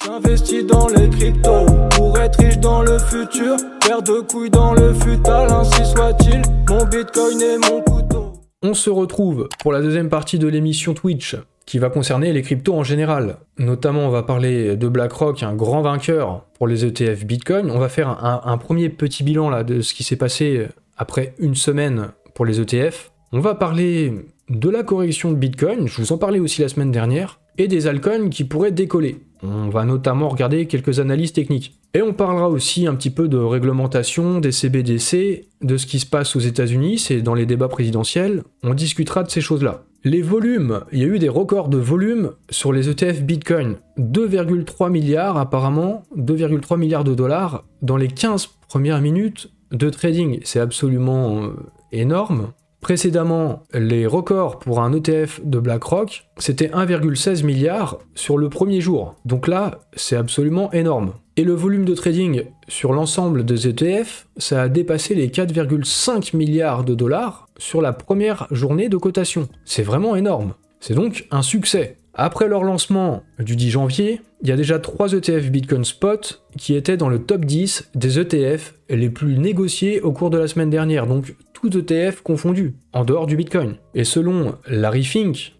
J'investis dans les cryptos pour être riche dans le futur. Paire de couilles dans le futal, ainsi soit-il. Mon bitcoin et mon couteau. On se retrouve pour la deuxième partie de l'émission Twitch qui va concerner les cryptos en général. Notamment, on va parler de BlackRock, un grand vainqueur pour les ETF Bitcoin. On va faire un premier petit bilan là, de ce qui s'est passé après une semaine pour les ETF. On va parler de la correction de Bitcoin, je vous en parlais aussi la semaine dernière, et des altcoins qui pourraient décoller. On va notamment regarder quelques analyses techniques. Et on parlera aussi un petit peu de réglementation, des CBDC, de ce qui se passe aux États-Unis, c'est dans les débats présidentiels, on discutera de ces choses-là. Les volumes, il y a eu des records de volume sur les ETF Bitcoin. 2,3 milliards apparemment, 2,3 milliards de dollars dans les 15 premières minutes de trading. C'est absolument énorme. Précédemment, les records pour un ETF de BlackRock, c'était 1,16 milliard sur le premier jour. Donc là, c'est absolument énorme. Et le volume de trading sur l'ensemble des ETF, ça a dépassé les 4,5 milliards de dollars sur la première journée de cotation. C'est vraiment énorme. C'est donc un succès. Après leur lancement du 10 janvier, il y a déjà 3 ETF Bitcoin Spot qui étaient dans le top 10 des ETF les plus négociés au cours de la semaine dernière, donc tout ETF confondu, en dehors du Bitcoin. Et selon Larry Fink,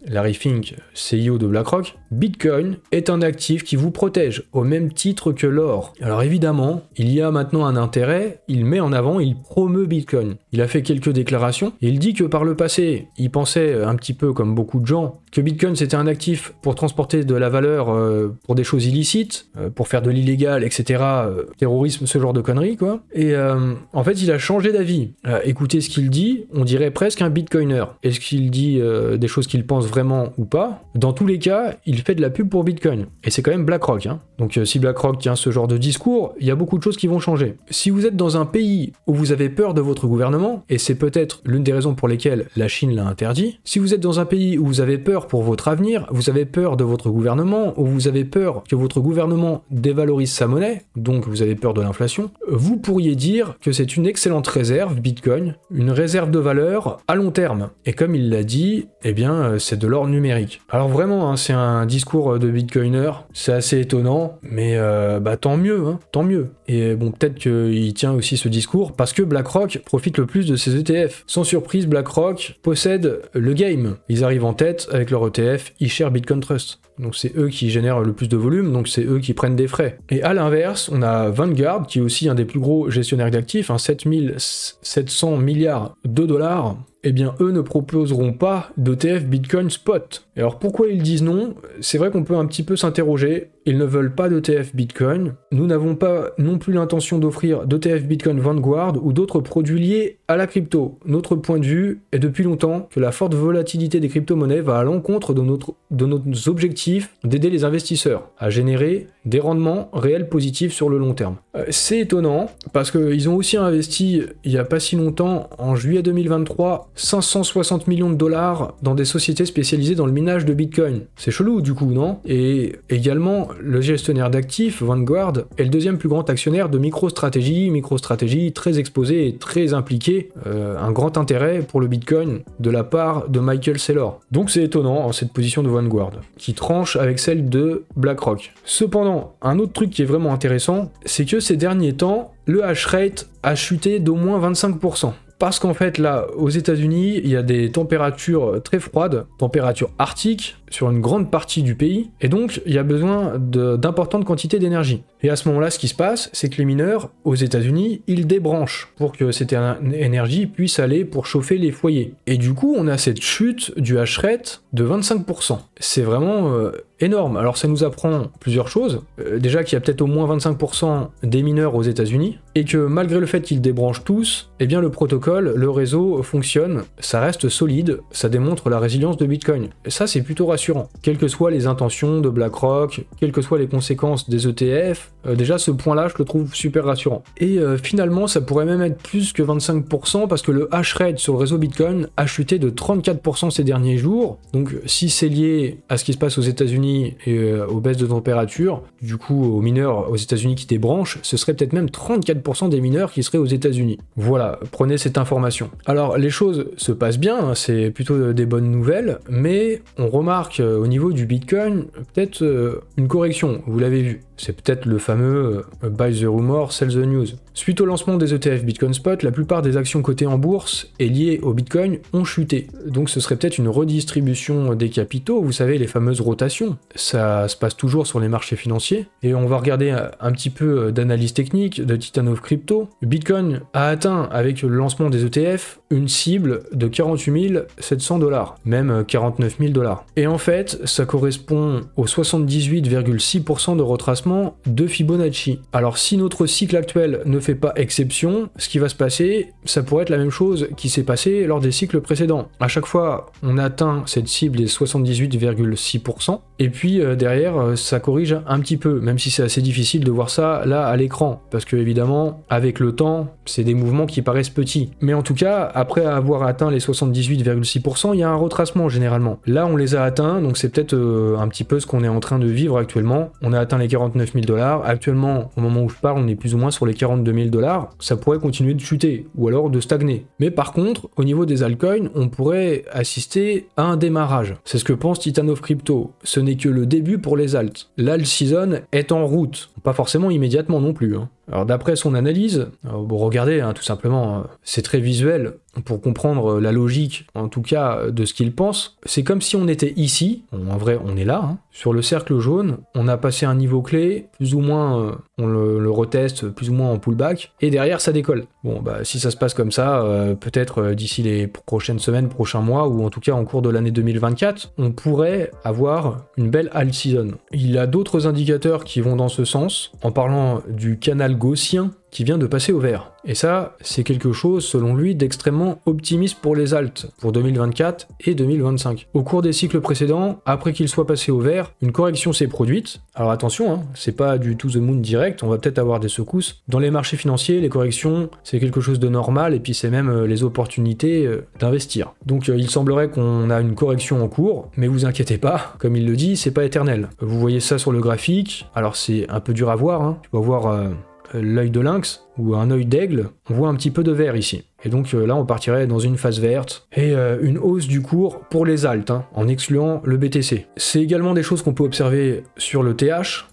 CEO de BlackRock, Bitcoin est un actif qui vous protège, au même titre que l'or. Alors évidemment, il y a maintenant un intérêt, il met en avant, il promeut Bitcoin. Il a fait quelques déclarations, et il dit que par le passé, il pensait un petit peu comme beaucoup de gens, que Bitcoin c'était un actif pour transporter de la valeur pour des choses illicites, pour faire de l'illégal, etc., terrorisme, ce genre de conneries, quoi. Et en fait, il a changé d'avis. Écoutez ce qu'il dit, on dirait presque un bitcoiner. Est-ce qu'il dit des choses qu'il pense vraiment ou pas? Dans tous les cas, il fait de la pub pour Bitcoin. Et c'est quand même BlackRock, hein. Donc si BlackRock tient ce genre de discours, il y a beaucoup de choses qui vont changer. Si vous êtes dans un pays où vous avez peur de votre gouvernement, et c'est peut-être l'une des raisons pour lesquelles la Chine l'a interdit, si vous êtes dans un pays où vous avez peur pour votre avenir, vous avez peur de votre gouvernement, où vous avez peur que votre gouvernement dévalorise sa monnaie, donc vous avez peur de l'inflation, vous pourriez dire que c'est une excellente réserve, Bitcoin, une réserve de valeur à long terme. Et comme il l'a dit, eh bien c'est de l'or numérique. Alors vraiment, hein, c'est un discours de bitcoiner, c'est assez étonnant, mais tant mieux, hein, tant mieux. Et bon, peut-être qu'il tient aussi ce discours parce que BlackRock profite le plus de ses ETF. Sans surprise, BlackRock possède le game. Ils arrivent en tête avec leur ETF eShare Bitcoin Trust. Donc c'est eux qui génèrent le plus de volume, donc c'est eux qui prennent des frais. Et à l'inverse, on a Vanguard, qui est aussi un des plus gros gestionnaires d'actifs, 7700 milliards de dollars. Eh bien, eux ne proposeront pas d'ETF Bitcoin Spot. Et alors pourquoi ils disent non? C'est vrai qu'on peut un petit peu s'interroger. Ils ne veulent pas d'ETF Bitcoin. Nous n'avons pas non plus l'intention d'offrir d'ETF Bitcoin Vanguard ou d'autres produits liés à la crypto. Notre point de vue est depuis longtemps que la forte volatilité des crypto-monnaies va à l'encontre de nos objectifs d'aider les investisseurs à générer des rendements réels positifs sur le long terme. C'est étonnant parce qu'ils ont aussi investi il n'y a pas si longtemps, en juillet 2023, 560 millions de dollars dans des sociétés spécialisées dans le minage de Bitcoin. C'est chelou du coup, non? Et également, le gestionnaire d'actifs, Vanguard, est le deuxième plus grand actionnaire de MicroStrategy très exposé et très impliqué, un grand intérêt pour le Bitcoin de la part de Michael Saylor. Donc c'est étonnant, cette position de Vanguard, qui tranche avec celle de BlackRock. Cependant, un autre truc qui est vraiment intéressant, c'est que ces derniers temps, le hash rate a chuté d'au moins 25%. Parce qu'en fait, là, aux États-Unis, il y a des températures très froides, températures arctiques, sur une grande partie du pays, et donc il y a besoin d'importantes quantités d'énergie. Et à ce moment-là, ce qui se passe, c'est que les mineurs, aux États-Unis, ils débranchent pour que cette énergie puisse aller pour chauffer les foyers. Et du coup, on a cette chute du hash rate de 25%. C'est vraiment énorme. Alors ça nous apprend plusieurs choses. Déjà qu'il y a peut-être au moins 25% des mineurs aux États-Unis, et que malgré le fait qu'ils débranchent tous, eh bien le protocole, le réseau fonctionne, ça reste solide, ça démontre la résilience de Bitcoin. Et ça, c'est plutôt rassurant. Quelles que soient les intentions de BlackRock, quelles que soient les conséquences des ETF, Déjà, ce point-là, je le trouve super rassurant. Et finalement, ça pourrait même être plus que 25% parce que le hash rate sur le réseau Bitcoin a chuté de 34% ces derniers jours. Donc, si c'est lié à ce qui se passe aux États-Unis et aux baisses de température, du coup, aux mineurs aux États-Unis qui débranchent, ce serait peut-être même 34% des mineurs qui seraient aux États-Unis. Voilà, prenez cette information. Alors, les choses se passent bien, hein, c'est plutôt des bonnes nouvelles, mais on remarque au niveau du Bitcoin peut-être une correction, vous l'avez vu. C'est peut-être le fameux buy the rumor, sell the news. Suite au lancement des ETF Bitcoin Spot, la plupart des actions cotées en bourse et liées au Bitcoin ont chuté. Donc ce serait peut-être une redistribution des capitaux, vous savez, les fameuses rotations. Ça se passe toujours sur les marchés financiers. Et on va regarder un petit peu d'analyse technique de Titan of Crypto. Bitcoin a atteint, avec le lancement des ETF, une cible de 48 700 $, même 49 000 $. Et en fait, ça correspond aux 78,6% de retracement de Fibonacci. Alors si notre cycle actuel ne fait pas exception, ce qui va se passer, ça pourrait être la même chose qui s'est passé lors des cycles précédents. À chaque fois, on atteint cette cible des 78,6%, et puis derrière, ça corrige un petit peu, même si c'est assez difficile de voir ça là à l'écran, parce que évidemment, avec le temps, c'est des mouvements qui paraissent petits. Mais en tout cas, après avoir atteint les 78,6%, il y a un retracement généralement. Là, on les a atteints, donc c'est peut-être un petit peu ce qu'on est en train de vivre actuellement. On a atteint les 49 000 $. Actuellement, au moment où je parle, on est plus ou moins sur les 42 000 $. Ça pourrait continuer de chuter, ou alors de stagner. Mais par contre, au niveau des altcoins, on pourrait assister à un démarrage. C'est ce que pense Titan of Crypto. Ce n'est que le début pour les alts. L'alt season est en route. Pas forcément immédiatement non plus, hein. Alors d'après son analyse, bon regardez, hein, tout simplement, c'est très visuel pour comprendre la logique, en tout cas de ce qu'il pense. C'est comme si on était ici, en vrai on est là, hein, sur le cercle jaune, on a passé un niveau clé, plus ou moins on le reteste, plus ou moins en pullback, et derrière ça décolle. Bon bah si ça se passe comme ça, peut-être d'ici les prochaines semaines, prochains mois, ou en tout cas en cours de l'année 2024, on pourrait avoir une belle alt season. Il y a d'autres indicateurs qui vont dans ce sens, en parlant du canal gaussien qui vient de passer au vert. Et ça, c'est quelque chose, selon lui, d'extrêmement optimiste pour les alts, pour 2024 et 2025. Au cours des cycles précédents, après qu'il soit passé au vert, une correction s'est produite. Alors attention, hein, c'est pas du to the moon direct, on va peut-être avoir des secousses. Dans les marchés financiers, les corrections, c'est quelque chose de normal, et puis c'est même les opportunités d'investir. Donc il semblerait qu'on a une correction en cours, mais vous inquiétez pas, comme il le dit, c'est pas éternel. Vous voyez ça sur le graphique, alors c'est un peu dur à voir, hein. Tu vas voir l'œil de lynx ou un œil d'aigle, on voit un petit peu de vert ici. Et donc là, on partirait dans une phase verte et une hausse du cours pour les alts, hein, en excluant le BTC. C'est également des choses qu'on peut observer sur le TH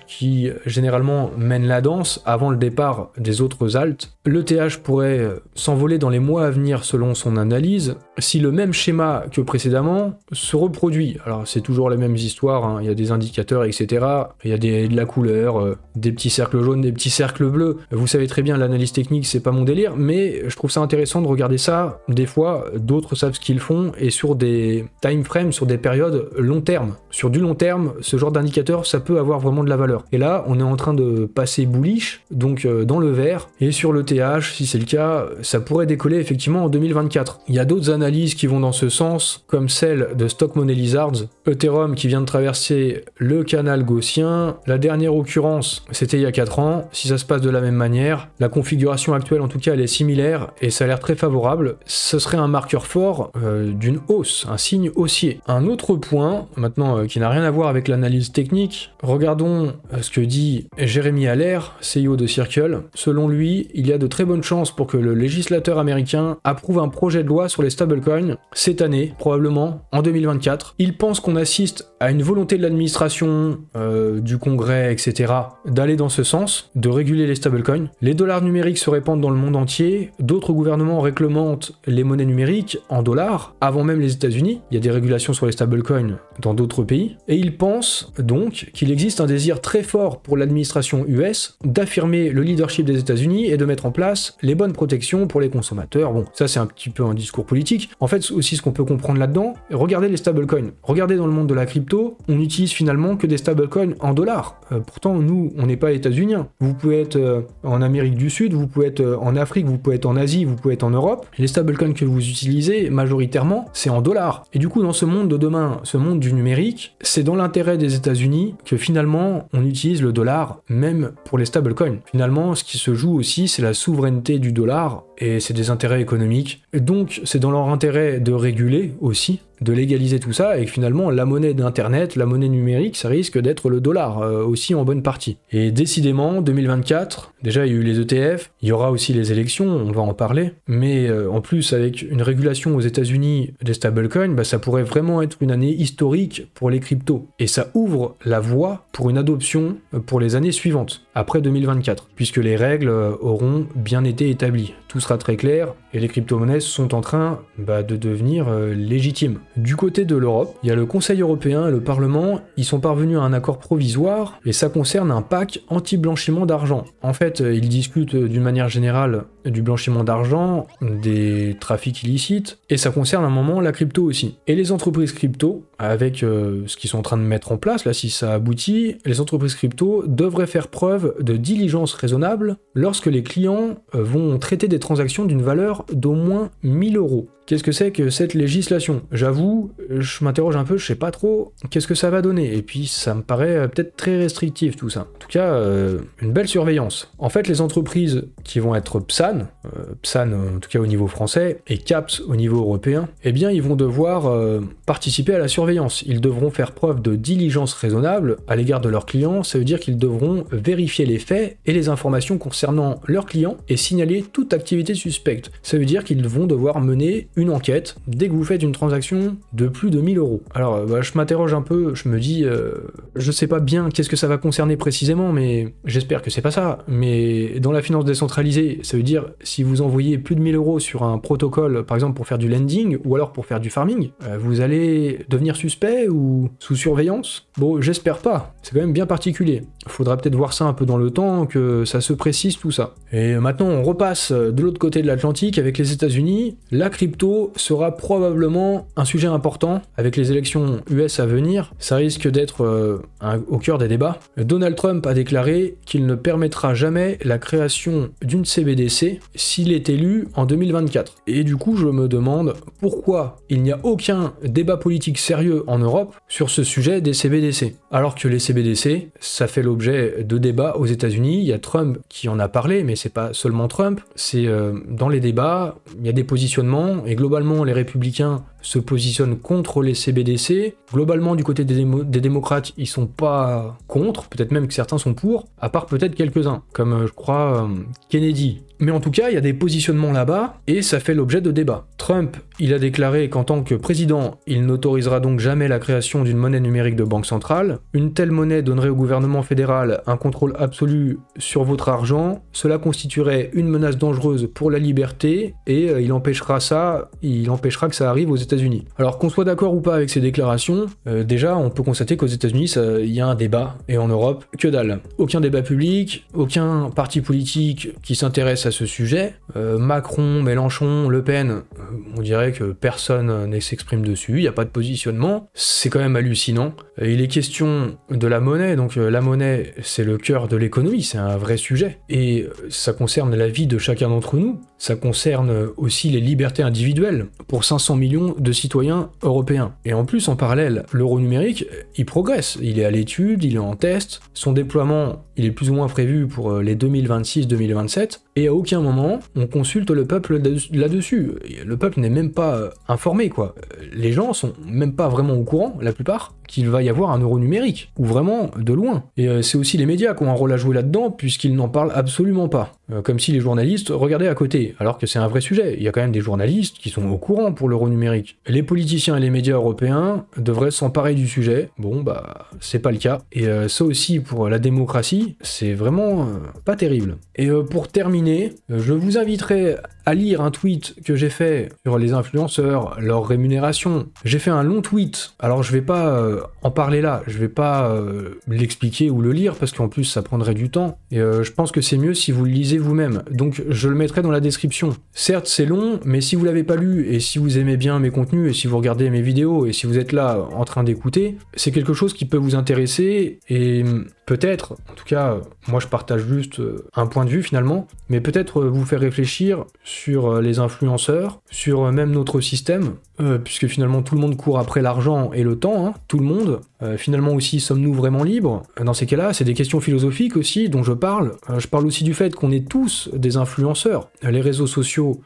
qui généralement mène la danse avant le départ des autres alts. Le TH pourrait s'envoler dans les mois à venir selon son analyse si le même schéma que précédemment se reproduit. Alors c'est toujours les mêmes histoires, hein, il y a des indicateurs, etc. Il y a de la couleur, des petits cercles jaunes, des petits cercles bleus. Vous savez très bien, l'analyse technique, c'est pas mon délire, mais je trouve ça intéressant de regarder ça. Des fois, d'autres savent ce qu'ils font, et sur des time frames, sur des périodes long terme. Sur du long terme, ce genre d'indicateur, ça peut avoir vraiment de la valeur. Et là, on est en train de passer bullish, donc dans le vert, et sur le TH, si c'est le cas, ça pourrait décoller effectivement en 2024. Il y a d'autres analyses qui vont dans ce sens, comme celle de Stock Money Lizards, Ethereum qui vient de traverser le canal gaussien. La dernière occurrence, c'était il y a 4 ans. Si ça se passe de la même manière, la configuration actuelle, en tout cas, elle est similaire, et ça a l'air très favorable. Ce serait un marqueur fort d'une hausse, un signe haussier. Un autre point, maintenant qui n'a rien à voir avec l'analyse technique, regardons ce que dit Jérémy Allaire, CEO de Circle. Selon lui, il y a de très bonnes chances pour que le législateur américain approuve un projet de loi sur les stablecoins cette année, probablement en 2024. Il pense qu'on assiste à une volonté de l'administration, du Congrès, etc., d'aller dans ce sens, de réguler les stablecoins. Les dollars numériques se répandent dans le monde entier. D'autres gouvernements réglementent les monnaies numériques en dollars, avant même les États-Unis. Il y a des régulations sur les stablecoins dans d'autres pays. Et il pense donc qu'il existe un désir très fort pour l'administration US d'affirmer le leadership des États-Unis et de mettre en place les bonnes protections pour les consommateurs. Bon, ça c'est un petit peu un discours politique. En fait, aussi ce qu'on peut comprendre là-dedans, regardez les stablecoins. Regardez dans le monde de la crypto, on n'utilise finalement que des stablecoins en dollars. Pourtant, nous, on n'est pas états-uniens. Vous pouvez être en Amérique du Sud, vous pouvez être en Afrique, vous pouvez être en Asie, vous pouvez être en Europe. Les stablecoins que vous utilisez, majoritairement, c'est en dollars. Et du coup, dans ce monde de demain, ce monde du du numérique, c'est dans l'intérêt des États-Unis que finalement on utilise le dollar même pour les stablecoins. Finalement, ce qui se joue aussi, c'est la souveraineté du dollar et c'est des intérêts économiques. Et donc c'est dans leur intérêt de réguler aussi, de légaliser tout ça, et que finalement la monnaie d'internet, la monnaie numérique, ça risque d'être le dollar aussi en bonne partie. Et décidément, 2024, déjà il y a eu les ETF, il y aura aussi les élections, on va en parler, mais en plus avec une régulation aux États-Unis des stablecoins, bah, ça pourrait vraiment être une année historique pour les cryptos. Et ça ouvre la voie pour une adoption pour les années suivantes, après 2024, puisque les règles auront bien été établies. Tout sera très clair, et les crypto-monnaies sont en train de devenir légitimes. Du côté de l'Europe, il y a le Conseil européen et le Parlement, ils sont parvenus à un accord provisoire, et ça concerne un pacte anti-blanchiment d'argent. En fait, ils discutent d'une manière générale du blanchiment d'argent, des trafics illicites, et ça concerne à un moment la crypto aussi. Et les entreprises crypto, avec ce qu'ils sont en train de mettre en place, là si ça aboutit, les entreprises crypto devraient faire preuve de diligence raisonnable lorsque les clients vont traiter des transactions d'une valeur d'au moins 1000 €. Qu'est-ce que c'est que cette législation? J'avoue, je m'interroge un peu, je sais pas trop qu'est-ce que ça va donner, et puis ça me paraît peut-être très restrictif tout ça. En tout cas, une belle surveillance. En fait, les entreprises qui vont être PSAN en tout cas au niveau français, et CAPS au niveau européen, eh bien ils vont devoir participer à la surveillance. Ils devront faire preuve de diligence raisonnable à l'égard de leurs clients, ça veut dire qu'ils devront vérifier les faits et les informations concernant leurs clients et signaler toute activité suspecte. Ça veut dire qu'ils vont devoir mener une enquête dès que vous faites une transaction de plus de 1000 €. Alors je m'interroge un peu, je me dis, je sais pas bien qu'est-ce que ça va concerner précisément, mais j'espère que c'est pas ça. Mais dans la finance décentralisée, ça veut dire si vous envoyez plus de 1000 € sur un protocole, par exemple pour faire du lending ou alors pour faire du farming, vous allez devenir suspect ou sous surveillance? Bon, j'espère pas, c'est quand même bien particulier. Faudra peut-être voir ça un peu dans le temps, que ça se précise tout ça. Et maintenant on repasse de l'autre côté de l'Atlantique avec les États-Unis. La crypto sera probablement un sujet important avec les élections US à venir. Ça risque d'être au cœur des débats. Donald Trump a déclaré qu'il ne permettra jamais la création d'une CBDC s'il est élu en 2024. Et du coup, je me demande pourquoi il n'y a aucun débat politique sérieux en Europe sur ce sujet des CBDC. Alors que les CBDC, ça fait l'objet de débats aux États-Unis. Il y a Trump qui en a parlé, mais c'est pas seulement Trump. C'est dans les débats, il y a des positionnements, et globalement, les républicains se positionnent contre les CBDC. Globalement, du côté des démocrates, ils sont pas contre, peut-être même que certains sont pour, à part peut-être quelques-uns, comme je crois Kennedy. Mais en tout cas, il y a des positionnements là-bas, et ça fait l'objet de débats. Trump, il a déclaré qu'en tant que président, il n'autorisera donc jamais la création d'une monnaie numérique de banque centrale. Une telle monnaie donnerait au gouvernement fédéral un contrôle absolu sur votre argent, cela constituerait une menace dangereuse pour la liberté, et il empêchera que ça arrive aux États-Unis. Alors qu'on soit d'accord ou pas avec ces déclarations, déjà on peut constater qu'aux États-Unis il y a un débat, et en Europe, que dalle. Aucun débat public, aucun parti politique qui s'intéresse à ce sujet. Macron, Mélenchon, Le Pen, on dirait que personne ne s'exprime dessus, il n'y a pas de positionnement, c'est quand même hallucinant. Il est question de la monnaie, donc la monnaie c'est le cœur de l'économie, c'est un vrai sujet, et ça concerne la vie de chacun d'entre nous, ça concerne aussi les libertés individuelles pour 500 millions de citoyens européens. Et en plus, en parallèle, l'euro numérique, il progresse, il est à l'étude, il est en test, son déploiement, il est plus ou moins prévu pour les 2026-2027, et à aucun moment, on consulte le peuple là-dessus. Le peuple n'est même pas informé, quoi. Les gens sont même pas vraiment au courant, la plupart, qu'il va y avoir un euro numérique, ou vraiment de loin. Et c'est aussi les médias qui ont un rôle à jouer là-dedans, puisqu'ils n'en parlent absolument pas. Comme si les journalistes regardaient à côté, alors que c'est un vrai sujet. Il y a quand même des journalistes qui sont au courant pour l'euro numérique. Les politiciens et les médias européens devraient s'emparer du sujet. Bon, c'est pas le cas. Et ça aussi, pour la démocratie, c'est vraiment pas terrible. Et pour terminer, je vous inviterai à lire un tweet que j'ai fait sur les influenceurs, leur rémunération. J'ai fait un long tweet, alors je vais pas en parler là, je vais pas l'expliquer ou le lire, parce qu'en plus ça prendrait du temps, et je pense que c'est mieux si vous le lisez vous-même, donc je le mettrai dans la description. Certes c'est long, mais si vous l'avez pas lu, et si vous aimez bien mes contenus, et si vous regardez mes vidéos, et si vous êtes là en train d'écouter, c'est quelque chose qui peut vous intéresser, et peut-être, en tout cas, moi je partage juste un point de vue finalement, mais mais peut-être vous faire réfléchir sur les influenceurs, sur même notre système, puisque finalement tout le monde court après l'argent et le temps, hein, tout le monde. Finalement aussi, sommes-nous vraiment libres? Dans ces cas-là, c'est des questions philosophiques aussi dont je parle. Je parle aussi du fait qu'on est tous des influenceurs. Les réseaux sociaux,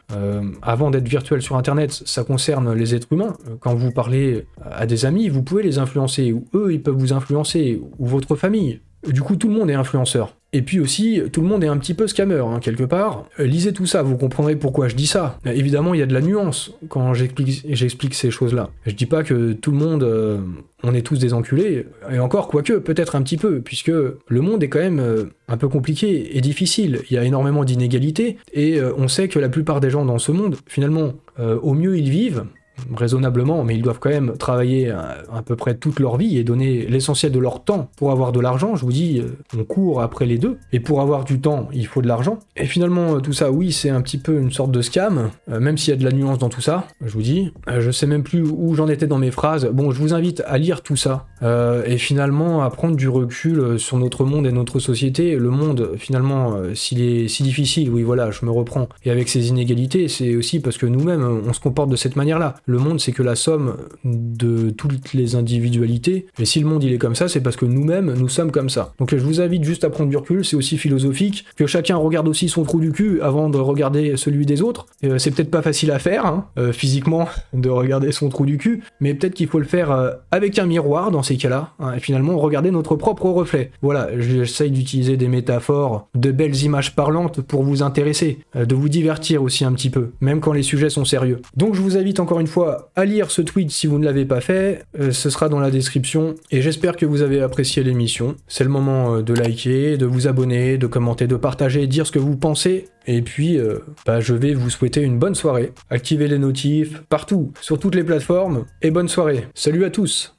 avant d'être virtuels sur Internet, ça concerne les êtres humains. Quand vous parlez à des amis, vous pouvez les influencer, ou eux, ils peuvent vous influencer, ou votre famille. Du coup, tout le monde est influenceur. Et puis aussi, tout le monde est un petit peu scammer, hein, quelque part. Lisez tout ça, vous comprendrez pourquoi je dis ça. Évidemment, il y a de la nuance quand j'explique ces choses-là. Je dis pas que tout le monde, on est tous des enculés, et encore, quoique, peut-être un petit peu, puisque le monde est quand même un peu compliqué et difficile. Il y a énormément d'inégalités, et on sait que la plupart des gens dans ce monde, finalement, au mieux ils vivent, raisonnablement, mais ils doivent quand même travailler à peu près toute leur vie et donner l'essentiel de leur temps pour avoir de l'argent. Je vous dis, on court après les deux, et pour avoir du temps, il faut de l'argent. Et finalement, tout ça, oui, c'est un petit peu une sorte de scam, même s'il y a de la nuance dans tout ça, je vous dis. Je sais même plus où j'en étais dans mes phrases. Bon, je vous invite à lire tout ça, et finalement à prendre du recul sur notre monde et notre société. Le monde, finalement, s'il est si difficile, oui, voilà, je me reprends, et avec ces inégalités, c'est aussi parce que nous-mêmes, on se comporte de cette manière-là. Le monde, c'est que la somme de toutes les individualités, et si le monde il est comme ça, c'est parce que nous-mêmes, nous sommes comme ça. Donc je vous invite juste à prendre du recul, c'est aussi philosophique, que chacun regarde aussi son trou du cul avant de regarder celui des autres. C'est peut-être pas facile à faire, hein, physiquement, de regarder son trou du cul, mais peut-être qu'il faut le faire avec un miroir, dans ces cas-là, hein, et finalement regarder notre propre reflet. Voilà, j'essaye d'utiliser des métaphores, de belles images parlantes pour vous intéresser, de vous divertir aussi un petit peu, même quand les sujets sont sérieux. Donc je vous invite encore une fois à lire ce tweet si vous ne l'avez pas fait, ce sera dans la description, et j'espère que vous avez apprécié l'émission. C'est le moment de liker, de vous abonner, de commenter, de partager, dire ce que vous pensez, et puis je vais vous souhaiter une bonne soirée. Activez les notifs partout, sur toutes les plateformes, et bonne soirée. Salut à tous!